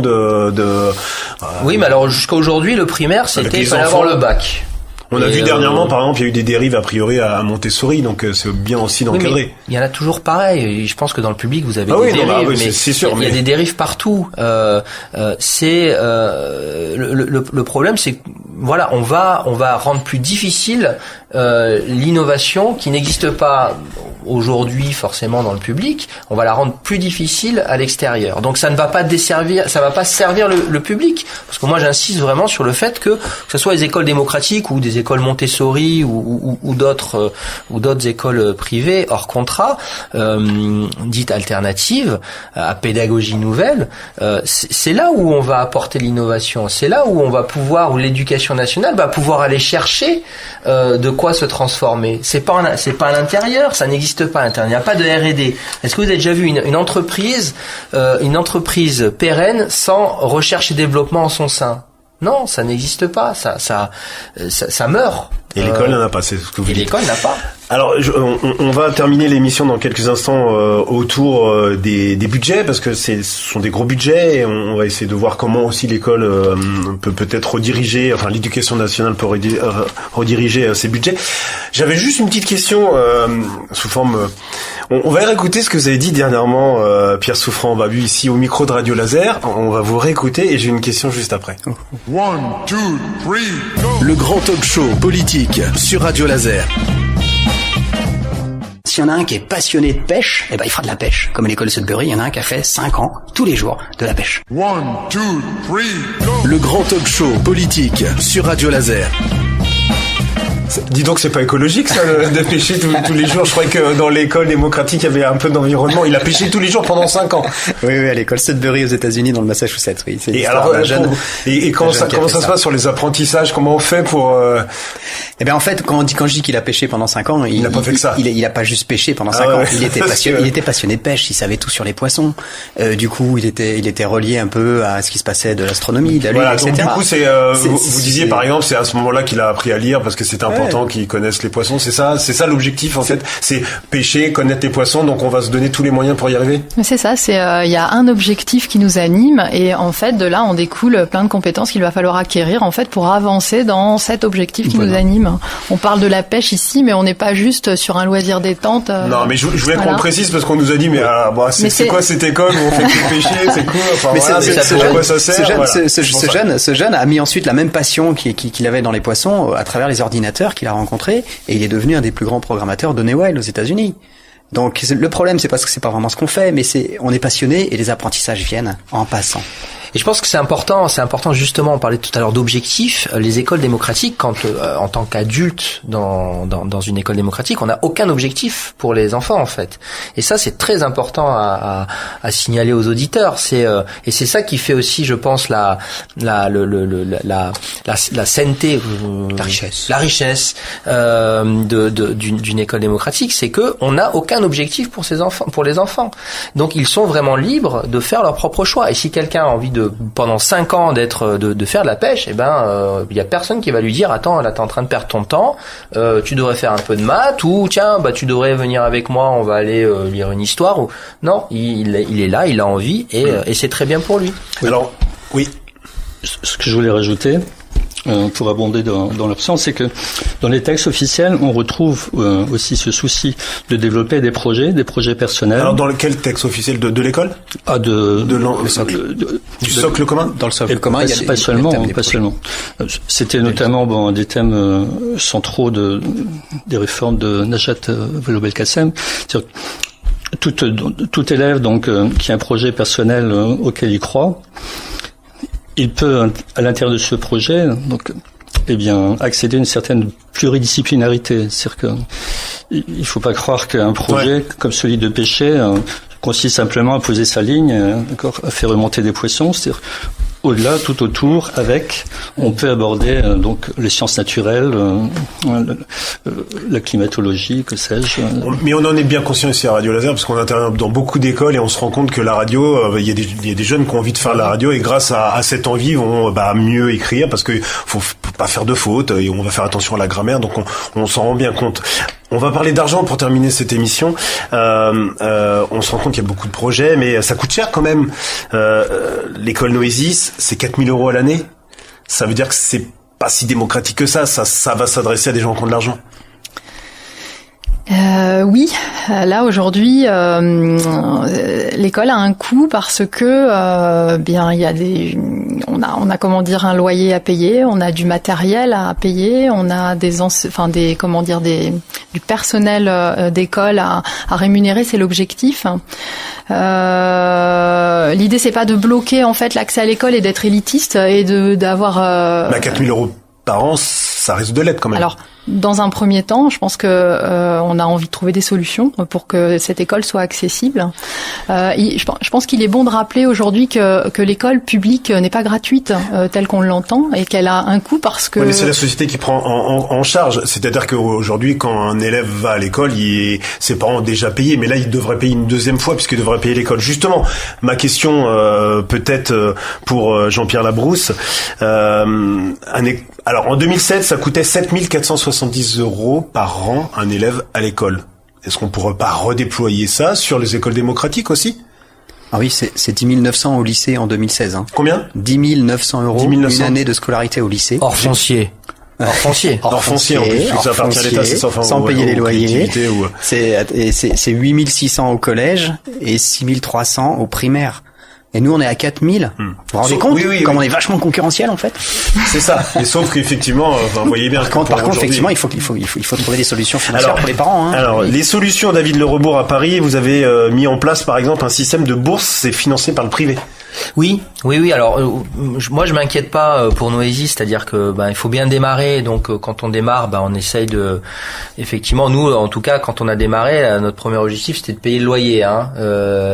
Oui, mais alors jusqu'à aujourd'hui, le primaire, il fallait avoir le bac. On a vu dernièrement, par exemple, il y a eu des dérives a priori à Montessori, donc c'est bien aussi d'encadrer. Oui, il y en a toujours pareil. Je pense que dans le public, vous avez des dérives, mais c'est sûr, il y a des dérives partout. Le problème, c'est que voilà, on va rendre plus difficile l'innovation qui n'existe pas aujourd'hui forcément dans le public. On va la rendre plus difficile à l'extérieur. Donc ça ne va pas desservir, ça va pas servir le public. Parce que moi, j'insiste vraiment sur le fait que ce soit les écoles démocratiques ou des écoles Montessori ou d'autres écoles privées hors contrat, dites alternatives à pédagogie nouvelle, c'est là où on va apporter l'innovation. C'est là où on va pouvoir, où l'éducation nationale va pouvoir aller chercher de quoi se transformer. C'est pas à l'intérieur, ça n'existe pas à l'intérieur. Il n'y a pas de R&D. Est-ce que vous avez déjà vu une entreprise pérenne sans recherche et développement en son sein? Non, ça n'existe pas. Ça meurt. Et l'école n'en a pas, c'est ce que vous dites. Et l'école n'a pas. Alors, on va terminer l'émission dans quelques instants autour des budgets, parce que ce sont des gros budgets, et on va essayer de voir comment aussi l'école peut peut-être rediriger, enfin l'éducation nationale peut rediriger ses budgets. J'avais juste une petite question sous forme... On va réécouter ce que vous avez dit dernièrement, Pierre Souffrant-Babu, ici au micro de Radio Laser. On va vous réécouter et j'ai une question juste après. 1, 2, 3, go! Le grand talk show politique sur Radio Laser. S'il y en a un qui est passionné de pêche, il fera de la pêche. Comme à l'école Sudbury, il y en a un qui a fait 5 ans, tous les jours, de la pêche. 1, 2, 3, go! Le grand talk show politique sur Radio Laser. Dis donc, c'est pas écologique ça de pêcher tous les jours. Je croyais que dans l'école démocratique il y avait un peu d'environnement. Il a pêché tous les jours pendant 5 ans. Oui, à l'école Sudbury aux États-Unis dans le Massachusetts. Oui. Et alors, comment ça se passe sur les apprentissages? Comment on fait pour en fait, quand je dis qu'il a pêché pendant 5 ans, il n'a pas fait que ça. Il a pas juste pêché pendant 5 ans. Ouais. Il était passionné de pêche. Il savait tout sur les poissons. Du coup, il était relié un peu à ce qui se passait de l'astronomie, de la Lune, etc. Donc, du coup, vous disiez par exemple, c'est à ce moment-là qu'il a appris à lire parce que c'était important important qu'ils connaissent les poissons. C'est ça l'objectif en fait. C'est pêcher, connaître les poissons. Donc on va se donner tous les moyens pour y arriver. C'est ça. Il y a un objectif qui nous anime et en fait de là on découle plein de compétences qu'il va falloir acquérir en fait pour avancer dans cet objectif qui nous anime. On parle de la pêche ici, mais on n'est pas juste sur un loisir détente. Non, mais je voulais qu'on le précise parce qu'on nous a dit c'est quoi cette école où on fait que pêcher, c'est cool. Enfin, mais voilà, c'est à quoi ça sert. Ce jeune a mis ensuite la même passion qu'il avait dans les poissons à travers les ordinateurs qu'il a rencontrés et il est devenu un des plus grands programmateurs de Newell aux États-Unis. Donc le problème c'est parce que c'est pas vraiment ce qu'on fait, mais on est passionné et les apprentissages viennent en passant. Et je pense que c'est important justement, on parlait tout à l'heure d'objectifs, les écoles démocratiques, quand en tant qu'adulte dans une école démocratique, on n'a aucun objectif pour les enfants en fait. Et ça c'est très important à signaler aux auditeurs, et c'est ça qui fait aussi je pense la sainteté, la richesse d'une école démocratique, c'est que on n'a aucun objectif pour les enfants. Donc ils sont vraiment libres de faire leur propre choix. Et si quelqu'un a envie pendant 5 ans de faire de la pêche, il y a personne qui va lui dire attends, là t'es en train de perdre ton temps, tu devrais faire un peu de maths, ou tiens tu devrais venir avec moi, on va aller lire une histoire. Ou non, il est là, il a envie et c'est très bien pour lui. Alors oui, ce que je voulais rajouter pour abonder dans l'absence, c'est que dans les textes officiels, on retrouve aussi ce souci de développer des projets personnels. Alors dans quel texte officiel de l'école? Le socle. Du socle commun? Dans le socle commun, il y a pas seulement. C'était notamment des thèmes centraux des réformes de Najat Vallaud-Belkacem. Tout élève donc qui a un projet personnel auquel il croit, il peut, à l'intérieur de ce projet, donc, accéder à une certaine pluridisciplinarité. C'est-à-dire que il faut pas croire qu'un projet comme celui de pêcher consiste simplement à poser sa ligne, à faire remonter des poissons. C'est-à-dire au-delà, tout autour, on peut aborder donc les sciences naturelles, la climatologie, que sais-je. Mais on en est bien conscient ici à Radio Laser, parce qu'on intervient dans beaucoup d'écoles et on se rend compte que la radio, il y a des jeunes qui ont envie de faire la radio et grâce à cette envie vont mieux écrire parce que faut pas faire de fautes et on va faire attention à la grammaire, donc on s'en rend bien compte. On va parler d'argent pour terminer cette émission. On se rend compte qu'il y a beaucoup de projets, mais ça coûte cher quand même. L'école Noesis, c'est 4 000 € à l'année. Ça veut dire que c'est pas si démocratique que ça. Ça va s'adresser à des gens qui ont de l'argent. Oui, là aujourd'hui, l'école a un coût parce que il y a on a un loyer à payer, on a du matériel à payer, on a du personnel d'école à rémunérer, c'est l'objectif. L'idée c'est pas de bloquer en fait l'accès à l'école et d'être élitiste et d'avoir 4 000 € par an, ça risque de l'être quand même. Alors, dans un premier temps, je pense que on a envie de trouver des solutions pour que cette école soit accessible. Je pense qu'il est bon de rappeler aujourd'hui que l'école publique n'est pas gratuite telle qu'on l'entend et qu'elle a un coût parce que. Oui, mais c'est la société qui prend en charge. C'est-à-dire qu'aujourd'hui, quand un élève va à l'école, ses parents ont déjà payé, mais là, il devrait payer une deuxième fois puisqu'il devrait payer l'école. Justement, ma question peut-être pour Jean-Pierre Labrousse. Alors en 2007, ça coûtait 7 470 € par an un élève à l'école. Est-ce qu'on pourrait pas redéployer ça sur les écoles démocratiques aussi? Ah oui, c'est 10 900 au lycée en 2016. Hein. Combien? 10 900 €, 10 900. Une année de scolarité au lycée. Hors foncier. Hors foncier en plus, ça appartient à l'État, c'est sans payer les loyers. C'est 8 600 au collège et 6 300 au primaire. Et nous, on est à 4000. Vous vous rendez compte? Oui. On est vachement concurrentiel, en fait. C'est ça. Et sauf qu'effectivement, vous voyez bien. Par contre, effectivement, il faut trouver des solutions financières pour les parents, hein. Alors, les solutions, David Le Rebourg à Paris, vous avez mis en place, par exemple, un système de bourse, c'est financé par le privé. Oui. Alors, moi, je m'inquiète pas pour Noesis, c'est-à-dire que, il faut bien démarrer. Donc, quand on démarre, on essaye effectivement, nous, en tout cas, quand on a démarré, notre premier objectif, c'était de payer le loyer,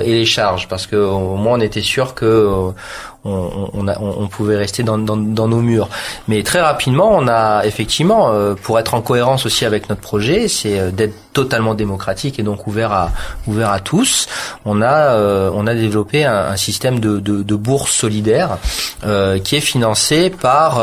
et les charges, parce que au moins, on était sûr que on pouvait rester dans nos murs. Mais très rapidement, on a effectivement, pour être en cohérence aussi avec notre projet, c'est d'être totalement démocratique et donc ouvert à tous. On a développé un système de bourse solidaire qui est financé par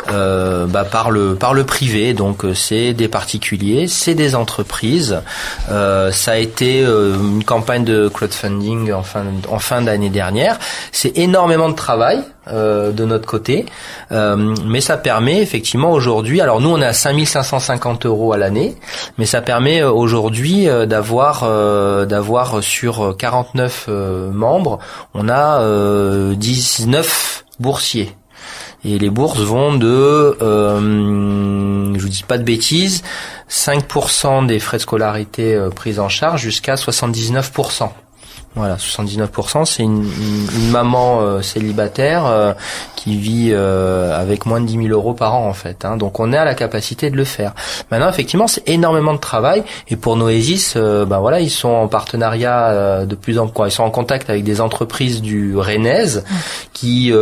le privé. Donc c'est des particuliers, c'est des entreprises. Ça a été une campagne de crowdfunding en fin d'année dernière. C'est énormément de travail de notre côté, mais ça permet effectivement aujourd'hui, alors nous on est à 5 550 € à l'année, mais ça permet aujourd'hui d'avoir sur 49 membres, on a 19 boursiers. Et les bourses vont de, je vous dis pas de bêtises, 5% des frais de scolarité pris en charge jusqu'à 79%. Voilà, 79%, c'est une maman célibataire qui vit avec moins de 10 000 € par an en fait. Donc on est à la capacité de le faire. Maintenant, effectivement, c'est énormément de travail. Et pour Noesis, voilà, ils sont en partenariat de plus en plus. Ils sont en contact avec des entreprises du Rennes qui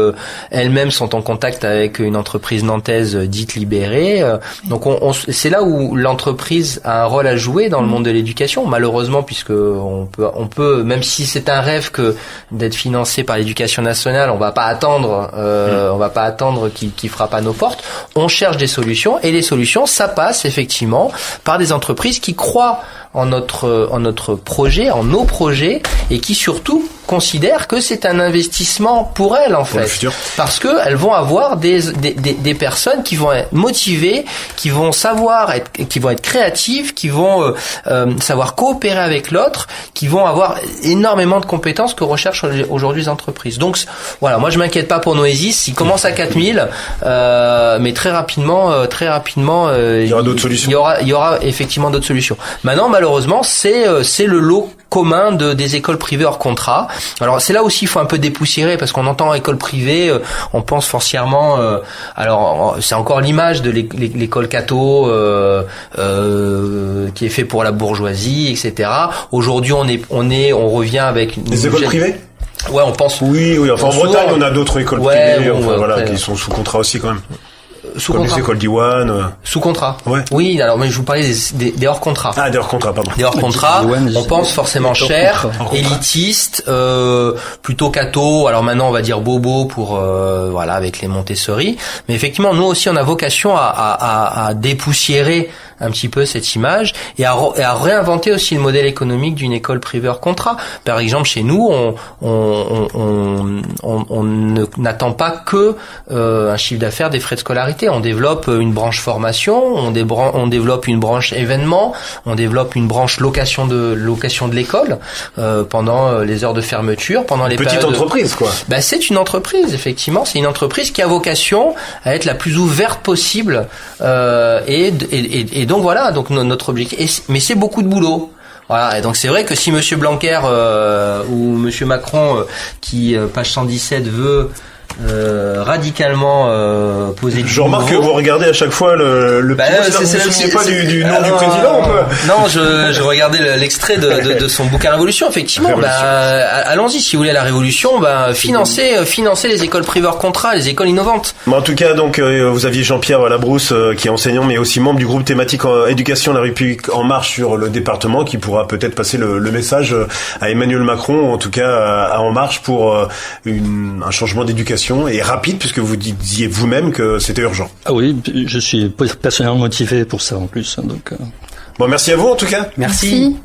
elles-mêmes sont en contact avec une entreprise nantaise dite Libérée. Donc c'est là où l'entreprise a un rôle à jouer dans le monde de l'éducation. Malheureusement, puisque on peut, même si c'est un rêve que d'être financé par l'éducation nationale, on va pas attendre qu'il frappe à nos portes. On cherche des solutions et les solutions, ça passe effectivement par des entreprises qui croient en notre projet, en nos projets et qui surtout considèrent que c'est un investissement pour elles en fait, parce que elles vont avoir des personnes qui vont être motivées, qui vont être créatives, qui vont savoir coopérer avec l'autre, qui vont avoir énormément de compétences que recherchent aujourd'hui les entreprises. Donc voilà, moi je m'inquiète pas pour Noesis, ils commencent à 4000, mais très rapidement, il y aura d'autres solutions. Il y aura effectivement d'autres solutions. Maintenant, malheureusement, c'est le lot commun des écoles privées hors contrat. Alors c'est là aussi il faut un peu dépoussiérer parce qu'on entend école privée, on pense foncièrement. Alors c'est encore l'image de l'école catho qui est fait pour la bourgeoisie, etc. Aujourd'hui on revient avec les écoles privées. Ouais, on pense. Oui. Enfin en Bretagne on a d'autres écoles privées, qui sont sous contrat aussi quand même. Sous comme contrat. Les écoles d'Iwan. Sous contrat. Ouais. Oui, alors mais je vous parlais des hors contrats. Ah, des hors contrats, pardon. Des hors contrats, on pense forcément cher, élitiste, plutôt catho. Alors maintenant, on va dire bobo pour avec les Montessori. Mais effectivement, nous aussi, on a vocation à dépoussiérer un petit peu cette image et à réinventer aussi le modèle économique d'une école privée hors contrat. Par exemple, chez nous, on n'attend pas que un chiffre d'affaires des frais de scolarité. On développe une branche formation, on développe une branche événement, on développe une branche location de l'école pendant les heures de fermeture, pendant les petite entreprise quoi. C'est une entreprise effectivement, c'est une entreprise qui a vocation à être la plus ouverte possible et donc voilà, donc notre objectif. Mais c'est beaucoup de boulot. Voilà, et donc c'est vrai que si Monsieur Blanquer ou Monsieur Macron, qui page 117 veut radicalement poser du Je remarque que vous regardez à chaque fois le vous ne souvenez pas du nom du président Non, je regardais l'extrait de son bouquin Révolution, effectivement. Allons-y, si vous voulez, la Révolution, financer les écoles privées hors contrat, les écoles innovantes. En tout cas, donc vous aviez Jean-Pierre Labrousse qui est enseignant mais aussi membre du groupe thématique éducation La République en marche sur le département, qui pourra peut-être passer le message à Emmanuel Macron, en tout cas à En Marche, pour un changement d'éducation et rapide, puisque vous disiez vous-même que c'était urgent. Ah oui, je suis personnellement motivé pour ça en plus. Donc Bon, merci à vous en tout cas. Merci.